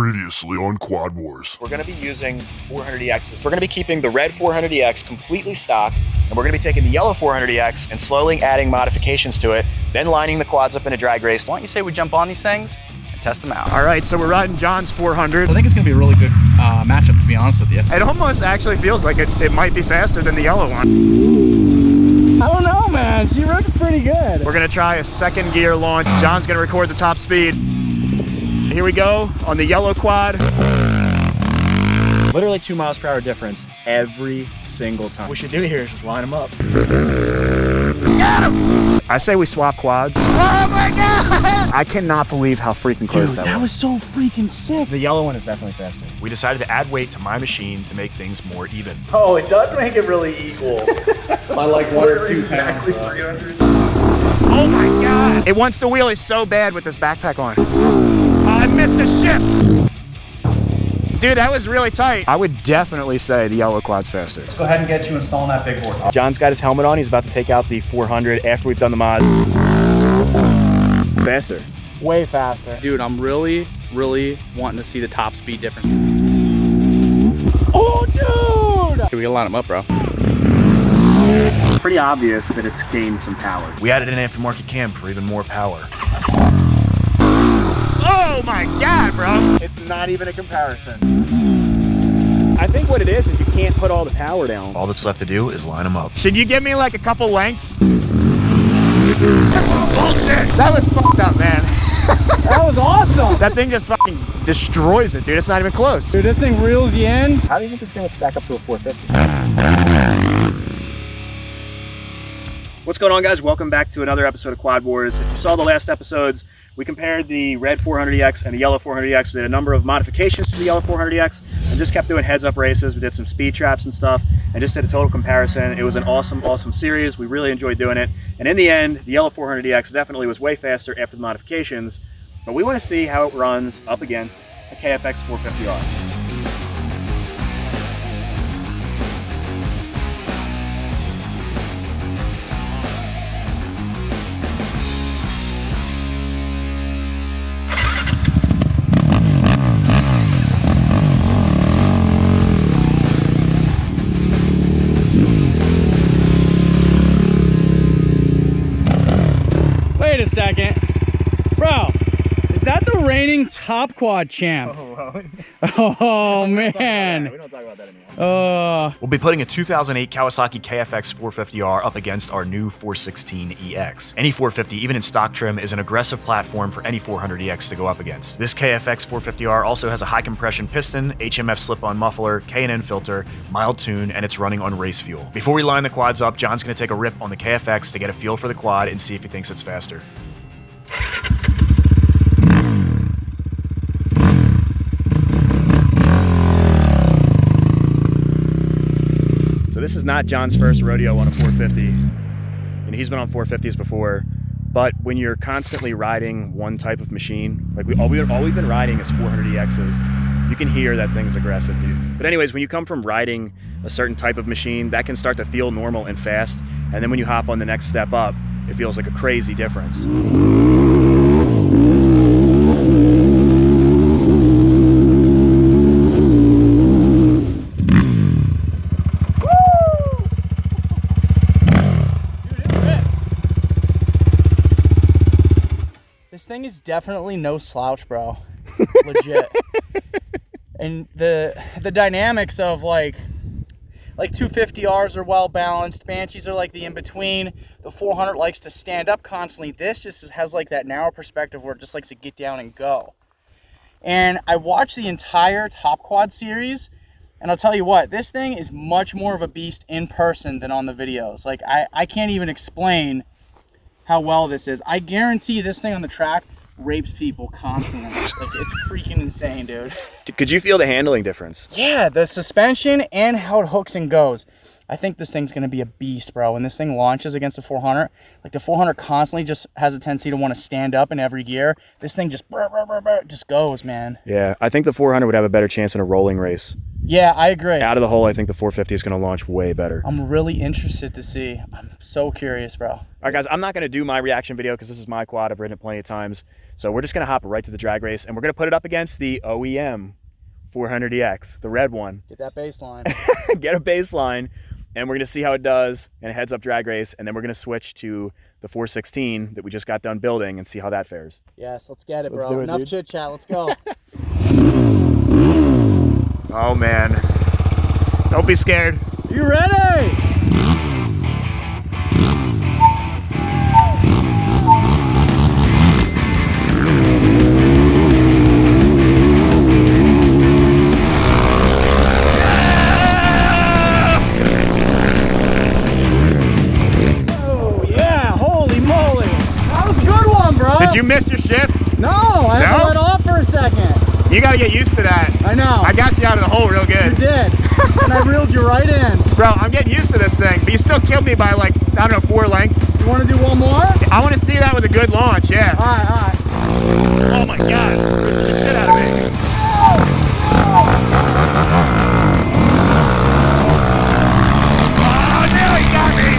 Previously on Quad Wars. We're going to be using 400EXs. We're going to be keeping the red 400EX completely stock, and we're going to be taking the yellow 400EX and slowly adding modifications to it, then lining the quads up in a drag race. Why don't you say we jump on these things and test them out? All right, so we're riding John's 400. I think it's going to be a really good matchup, to be honest with you. It almost actually feels like it might be faster than the yellow one. I don't know, man. She looks pretty good. We're going to try a second gear launch. John's going to record the top speed. Here we go on the yellow quad. Literally 2 miles per hour difference every single time. What we should do here is just line them up. Got him! I say we swap quads. Oh my God! I cannot believe how freaking close that was. so freaking sick. The yellow one is definitely faster. We decided to add weight to my machine to make things more even. Oh, it does make it really equal. By like 1 or 2 exactly pounds. 300. Oh my God! It wants to wheelie so bad with this backpack on. I missed the ship! Dude, that was really tight. I would definitely say the yellow quad's faster. Let's go ahead and get you installing that big board. John's got his helmet on. He's about to take out the 400 after we've done the mod. Faster. Way faster. Dude, I'm really wanting to see the top speed difference. Oh, dude! Here, we gotta line them up, bro. It's pretty obvious that it's gained some power. We added an aftermarket cam for even more power. Oh my God, bro! It's not even a comparison. I think what it is you can't put all the power down. All that's left to do is line them up. Should you give me like a couple lengths? That's bullshit! That was fucked up, man. That was awesome! That thing just fucking destroys it, dude. It's not even close. Dude, this thing reels you in. How do you think this thing would stack up to a 450? What's going on, guys? Welcome back to another episode of Quad Wars. If you saw the last episodes, we compared the red 400EX and the yellow 400EX. We did a number of modifications to the yellow 400EX and just kept doing heads-up races. We did some speed traps and stuff and just did a total comparison. It was an awesome series. We really enjoyed doing it. And in the end, the yellow 400EX definitely was way faster after the modifications, but we want to see how it runs up against a KFX450R. Wait a second. Bro, is that the reigning top quad champ? Oh man. We don't talk about that anymore. We'll be putting a 2008 Kawasaki KFX450R up against our new 416EX. Any 450, even in stock trim, is an aggressive platform for any 400EX to go up against. This KFX450R also has a high compression piston, HMF slip-on muffler, K&N filter, mild tune, and it's running on race fuel. Before we line the quads up, John's going to take a rip on the KFX to get a feel for the quad and see if he thinks it's faster. This is not John's first rodeo on a 450, and he's been on 450s before, but when you're constantly riding one type of machine, like all we've been riding is 400EXs, you can hear that thing's aggressive, dude. But anyways, when you come from riding a certain type of machine, that can start to feel normal and fast, and then when you hop on the next step up, it feels like a crazy difference. This thing is definitely no slouch, bro. Legit. And the dynamics of like 250Rs are well balanced. Banshees are like the in-between. The 400 likes to stand up constantly. This just has like that narrow perspective where it just likes to get down and go. And I watched the entire Top Quad series, and I'll tell you what, this thing is much more of a beast in person than on the videos. Like I can't even explain how well this is. I guarantee this thing on the track rapes people constantly. Like, it's freaking insane, dude. Could you feel the handling difference? Yeah, the suspension and how it hooks and goes. I think this thing's gonna be a beast, bro. When this thing launches against the 400, like the 400 constantly just has a tendency to want to stand up in every gear. This thing just goes, man. Yeah, I think the 400 would have a better chance in a rolling race. Yeah, I agree. Out of the hole, I think the 450 is going to launch way better. I'm really interested to see. I'm so curious, bro. All right, guys, I'm not going to do my reaction video because this is my quad. I've ridden it plenty of times. So we're just gonna hop right to the drag race, and we're gonna put it up against the OEM 400EX, the red one. Get that baseline. Get a baseline, and we're gonna see how it does in a heads-up drag race, and then we're gonna switch to the 416 that we just got done building and see how that fares. Yes, let's get it, Let's bro. do it, Enough dude. chit chat. Let's go. Oh man. Don't be scared. You ready? Oh yeah! Holy moly! That was a good one, bro. Did you miss your shift? No, I had to let off for a second. You gotta get used to that. I know. I got you out of the hole real You good. did, and I reeled you right in. Bro, I'm getting used to this thing, but you still killed me by like, I don't know, 4 lengths. You want to do one more? I want to see that with a good launch, yeah. All right, all right. Oh my God, pushed the shit out of me. Oh, now he got me.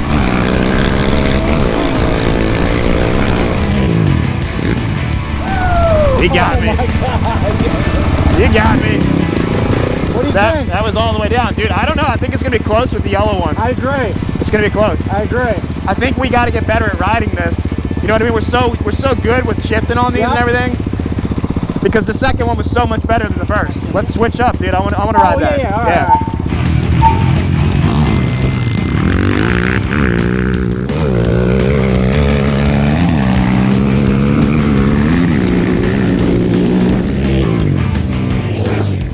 He got me. You got me. What do you think? That was all the way down. Dude, I don't know. I think it's going to be close with the yellow one. I agree. It's going to be close. I agree. I think we got to get better at riding this. You know what I mean? We're so good with shifting on these and everything. Because the second one was so much better than the first. Let's switch up, dude. I want to ride that. Yeah, all right.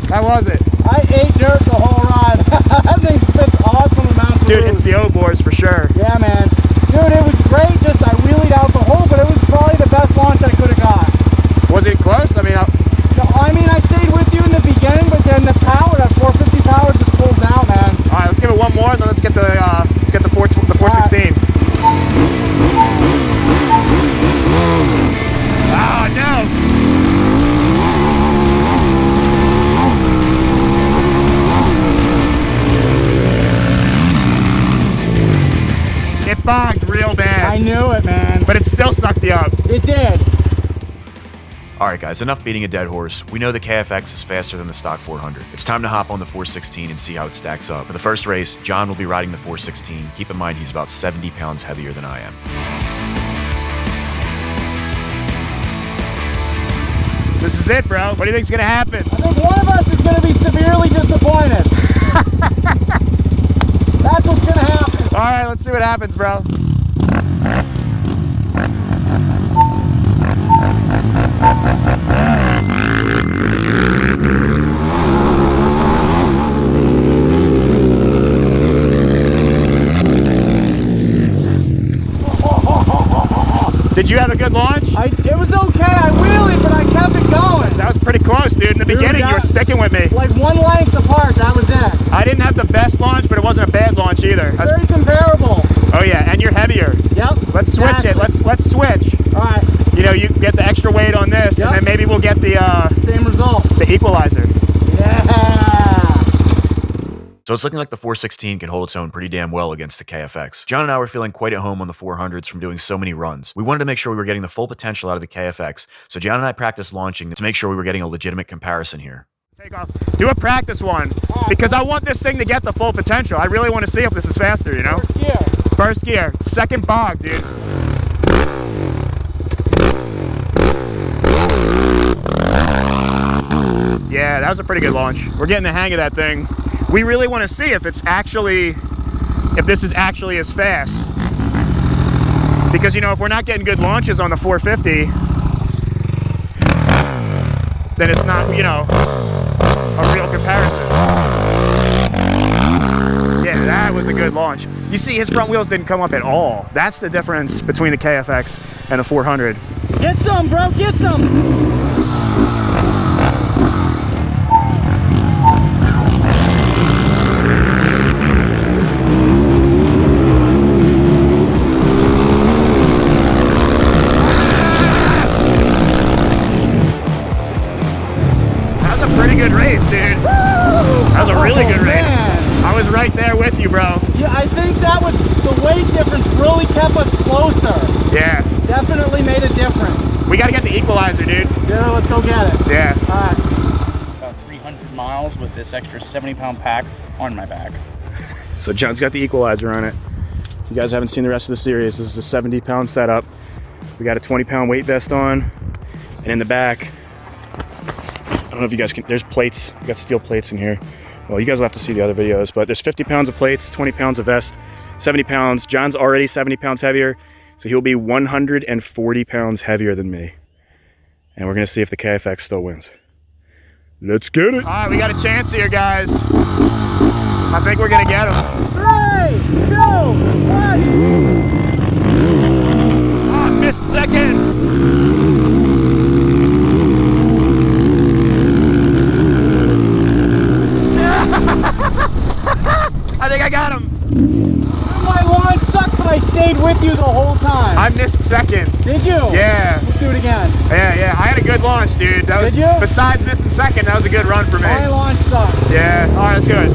How was it? I ate dirt the whole ride. That thing spits awesome amounts of Dude, food. it's the O-boards for sure. Yeah, man. Dude, it was great. Just I wheelied out the hole, but it was probably the best launch I could have got. Was it close? I mean, No, I mean, I stayed with you in the beginning, but then the power, that 450 power just pulls out, man. all right, let's give it one more, and then let's get the 416. Oh no! It bogged real bad. I knew it, man. But it still sucked you up. It did. Alright guys, enough beating a dead horse. We know the KFX is faster than the stock 400. It's time to hop on the 416 and see how it stacks up. For the first race, John will be riding the 416. Keep in mind he's about 70 pounds heavier than I am. This is it, bro. What do you think's gonna happen? I think one of us is going to be severely disappointed. That's what's going to happen. All right, let's see what happens, bro. Did you have a good launch? It was okay. I wheelied, but I kept it going. That was pretty close, dude. In the beginning, you were sticking with me. Like one length apart, that was it. I didn't have the best launch, but it wasn't a bad launch either. Very comparable. Oh yeah, and you're heavier. Yep. Let's switch it. Let's switch. All right. You know, you get the extra weight on this, and then maybe we'll get the Same result. Equalizer. Yeah. So it's looking like the 416 can hold its own pretty damn well against the KFX. John and I were feeling quite at home on the 400s from doing so many runs. We wanted to make sure we were getting the full potential out of the KFX, so John and I practiced launching to make sure we were getting a legitimate comparison here. Take off. Do a practice one, because I want this thing to get the full potential. I really want to see if this is faster, you know? First gear. First gear. Second bog, dude. Yeah, that was a pretty good launch. We're getting the hang of that thing. We really want to see if this is actually as fast. Because, you know, if we're not getting good launches on the 450, then it's not, you know, a real comparison. Yeah, that was a good launch. You see, his front wheels didn't come up at all. That's the difference between the KFX and the 400. Get some, bro. Get some. That was a pretty good race, dude. That was a really good race. I was right there with you, bro. Yeah, I think that was the weight difference really kept us closer. Yeah. Definitely made a difference. We gotta get the Equalizer, dude. Yeah, let's go get it. Yeah. All right. About 300 miles with this extra 70-pound pack on my back. So John's got the Equalizer on it. If you guys haven't seen the rest of the series, this is a 70-pound setup. We got a 20-pound weight vest on, and in the back, I don't know if you guys can, there's plates. We got steel plates in here. Well, you guys will have to see the other videos, but there's 50 pounds of plates, 20 pounds of vest, 70 pounds. John's already 70 pounds heavier, so he'll be 140 pounds heavier than me. And we're gonna see if the KFX still wins. Let's get it. All right, we got a chance here, guys. I think we're gonna get him. 3, 2, 1. Oh, missed second. I think I got him. My launch sucked, but I stayed with you the whole time. I missed second. Did you? Yeah. Let's do it again. Yeah. I had a good launch, dude. That was, Did you? besides missing second, that was a good run for me. My launch sucked. Yeah. All right, let's do it.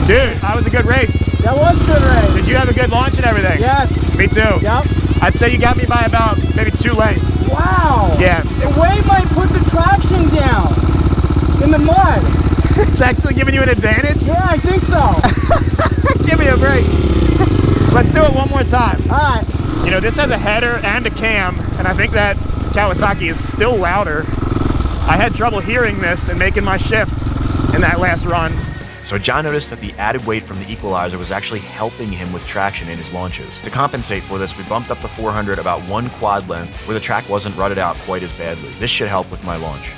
Dude, that was a good race. That was a good race. Did you have a good launch and everything? Yes. Me too. Yep. I'd say you got me by about maybe 2 lengths. Wow. Yeah. The weight might put the traction down in the mud. It's actually giving you an advantage? Yeah, I think so. Give me a break. Let's do it one more time. All right. You know, this has a header and a cam, and I think that Kawasaki is still louder. I had trouble hearing this and making my shifts in that last run. So John noticed that the added weight from the Equalizer was actually helping him with traction in his launches. To compensate for this, we bumped up the 400 about 1 quad length where the track wasn't rutted out quite as badly. This should help with my launch.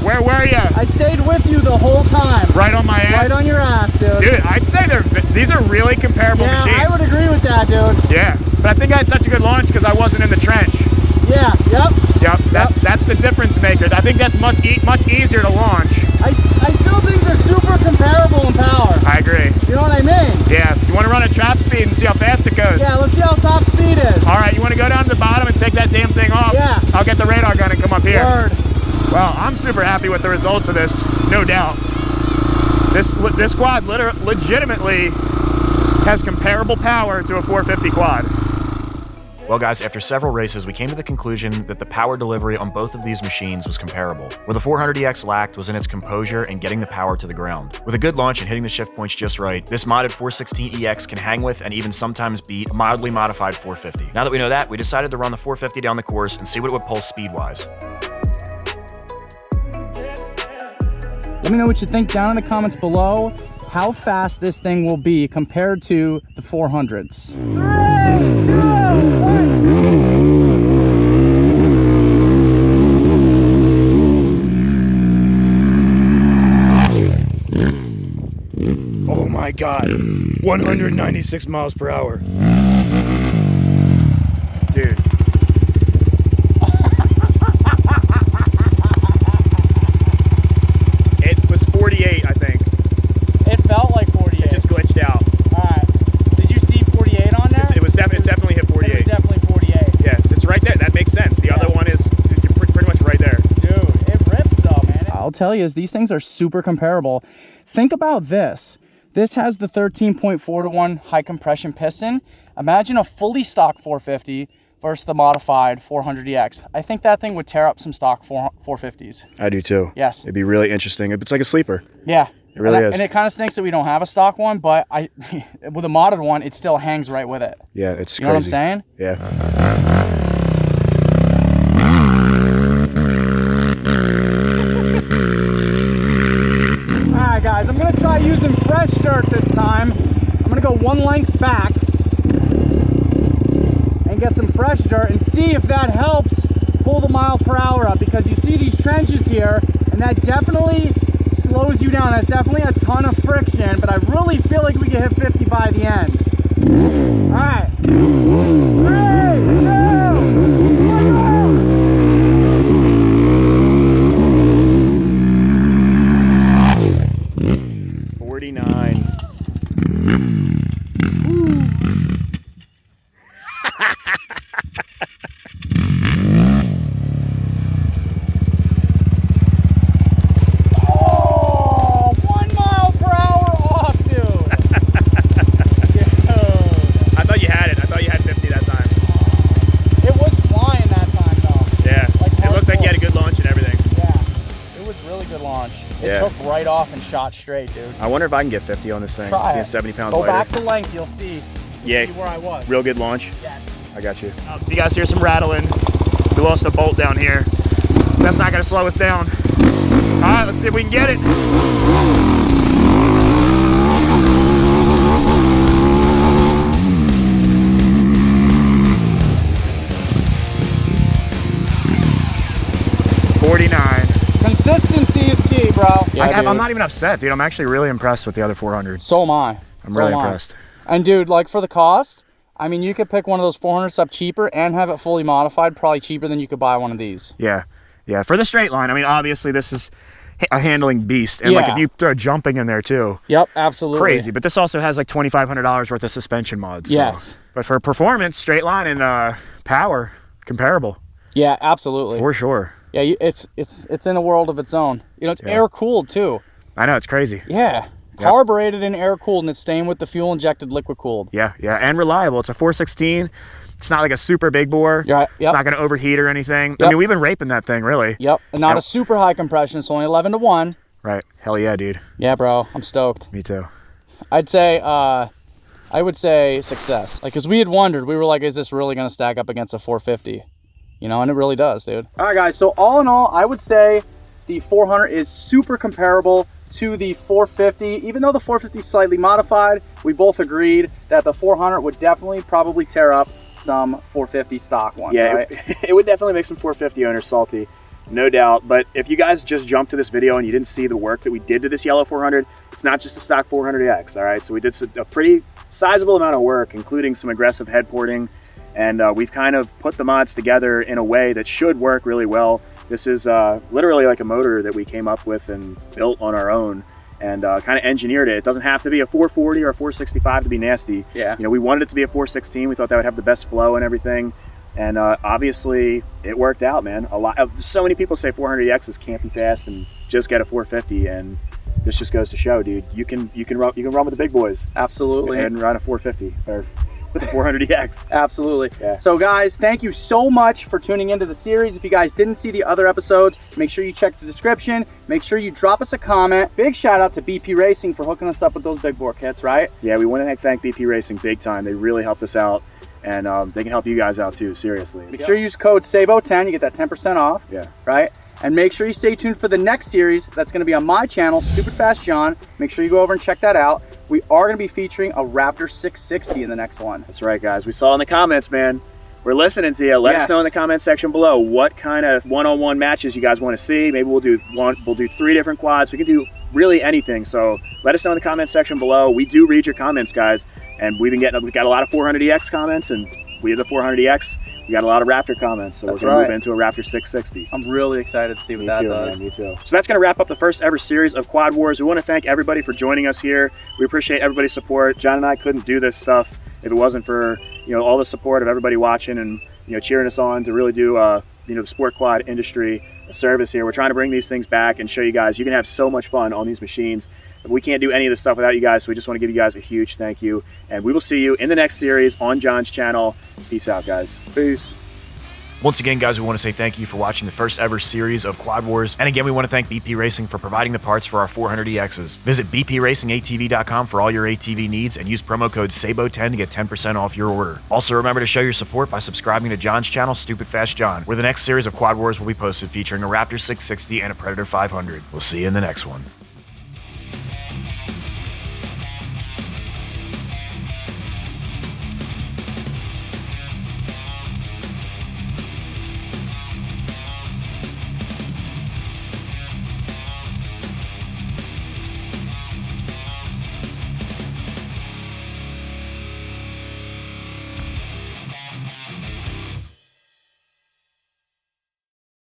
Where were you? I stayed with you the whole time. Right on my ass? Right on your ass, dude. Dude, I'd say these are really comparable machines. I would agree with that, dude. Yeah, but I think I had such a good launch because I wasn't in the trench. Yeah, yep. That's the difference maker. I think that's much easier to launch. I still think they're super comparable in power. I agree. You know what I mean? Yeah, you want to run at trap speed and see how fast it goes? Yeah, let's see how top speed is. All right, you want to go down to the bottom and take that damn thing off? Yeah. I'll get the radar gun and come up here. Word. Well, I'm super happy with the results of this, no doubt. This quad legitimately has comparable power to a 450 quad. Well guys, after several races, we came to the conclusion that the power delivery on both of these machines was comparable. Where the 400EX lacked was in its composure and getting the power to the ground. With a good launch and hitting the shift points just right, this modded 416EX can hang with and even sometimes beat a mildly modified 450. Now that we know that, we decided to run the 450 down the course and see what it would pulse speed-wise. Let me know what you think down in the comments below, how fast this thing will be compared to the 400s. 3, 2, 1. Oh my God, 196 miles per hour. Dude. It was 48, I think. It felt like 48. It just glitched out. Alright. Did you see 48 on there? It definitely hit 48. It was definitely 48. Yeah, it's right there. That makes sense. The other one is pretty much right there. Dude, it rips though, man. I'll tell you, these things are super comparable. Think about this. This has the 13.4-to-1 high compression piston. Imagine a fully stock 450 versus the modified 400EX. I think that thing would tear up some stock 450s. I do too. Yes. It'd be really interesting. It's like a sleeper. Yeah. It really is. And it kind of stinks that we don't have a stock one, but with a modded one, it still hangs right with it. Yeah, it's You know crazy. what I'm saying? Yeah. Alright guys, I'm going to try using fresh dirt this time. I'm going to go 1 length back and get some fresh dirt and see if that helps pull the mile per hour up, because you see these trenches here and that definitely slows you down. That's definitely a ton of friction, but I really feel like we can hit 50 by the end. All right. 3, 2, 1, go! 49. Oh, 1 mile per hour off, dude. I thought you had it. I thought you had 50 that time. It was flying that time, though. Yeah. Like It looked like you had a good launch and everything. Yeah, it was really good launch. It Yeah. took right off and shot straight, dude. I wonder if I can get 50 on this thing. Try Being it. 70 pounds Go lighter. back to length, you'll see. Yeah. See where I was. Real good launch. Yes. I got you. If you guys hear some rattling, we lost a bolt down here. That's not gonna slow us down. All right, let's see if we can get it. Consistency is key, bro. I'm not even upset, dude. I'm actually really impressed with the other 400s. So am I. I'm really impressed. And dude, like for the cost, I mean, you could pick one of those 400s up cheaper and have it fully modified, probably cheaper than you could buy one of these. Yeah, yeah. For the straight line, I mean, obviously this is a handling beast, and like Yeah. if you throw jumping in there too, Yep, absolutely. crazy. But this also has like $2,500 worth of suspension mods. So. Yes. But for performance, straight line, and power, comparable Yeah, absolutely. for sure. Yeah, it's in a world of its own. You know, it's air cooled too. I know, it's crazy. Yeah. Carbureted and air cooled, and it's staying with the fuel injected liquid cooled. Yeah, yeah, and reliable. It's a 416. It's not like a super big bore. Yeah, It's yep. not going to overheat or anything. I Yep. mean, we've been raping that thing, really. Yep, and not Yep. a super high compression. It's only 11 to 1. Right. Hell yeah, dude. Yeah, bro, I'm stoked. Me too. I would say success. Like, cause we had wondered, we were like, is this really gonna stack up against a 450? You know, and it really does, dude. All right, guys. So all in all, I would say the 400 is super comparable to the 450. Even though the 450 is slightly modified, we both agreed that the 400 would definitely probably tear up some 450 stock ones. Yeah, right? it would definitely make some 450 owners salty, no doubt. But if you guys just jumped to this video and you didn't see the work that we did to this yellow 400, it's not just a stock 400X, all right? So we did a pretty sizable amount of work, including some aggressive head porting, and we've kind of put the mods together in a way that should work really well. This is literally like a motor that we came up with and built on our own, and kind of engineered it. It doesn't have to be a 440 or a 465 to be nasty. Yeah. You know, we wanted it to be a 416. We thought that would have the best flow and everything. And obviously it worked out, man. So many people say 400EXs can't be fast and just get a 450, and this just goes to show, dude, you can run with the big boys. Absolutely. And run a 450 or with the 400EX. Absolutely. Yeah. So guys, thank you so much for tuning into the series. If you guys didn't see the other episodes, make sure you check the description. Make sure you drop us a comment. Big shout out to BP Racing for hooking us up with those big bore kits, right? Yeah, we want to thank BP Racing big time. They really helped us out, and they can help you guys out too, seriously. Make sure you use code SABO10, you get that 10% off. Yeah. Right? And make sure you stay tuned for the next series that's going to be on my channel, Stupid Fast John. Make sure you go over and check that out. We are going to be featuring a Raptor 660 in the next one. That's right, guys. We saw in the comments, man. We're listening to you. Let us know in the comment section below what kind of one-on-one matches you guys want to see. Maybe we'll do 3 different quads. We can do really anything. So let us know in the comment section below. We do read your comments, guys. And we've got a lot of 400EX comments, and we have the 400EX. We got a lot of Raptor comments, so we're going to move into a Raptor 660. I'm really excited to see what that does. Me too. So that's going to wrap up the first ever series of Quad Wars. We want to thank everybody for joining us here. We appreciate everybody's support. John and I couldn't do this stuff if it wasn't for all the support of everybody watching and cheering us on to really do the sport quad industry a service here. We're trying to bring these things back and show you guys you can have so much fun on these machines. We can't do any of this stuff without you guys, so we just want to give you guys a huge thank you. And we will see you in the next series on John's channel. Peace out, guys. Peace. Once again, guys, we want to say thank you for watching the first ever series of Quad Wars. And again, we want to thank BP Racing for providing the parts for our 400EXs. Visit bpracingatv.com for all your ATV needs and use promo code SABO10 to get 10% off your order. Also, remember to show your support by subscribing to John's channel, Stupid Fast John, where the next series of Quad Wars will be posted featuring a Raptor 660 and a Predator 500. We'll see you in the next one.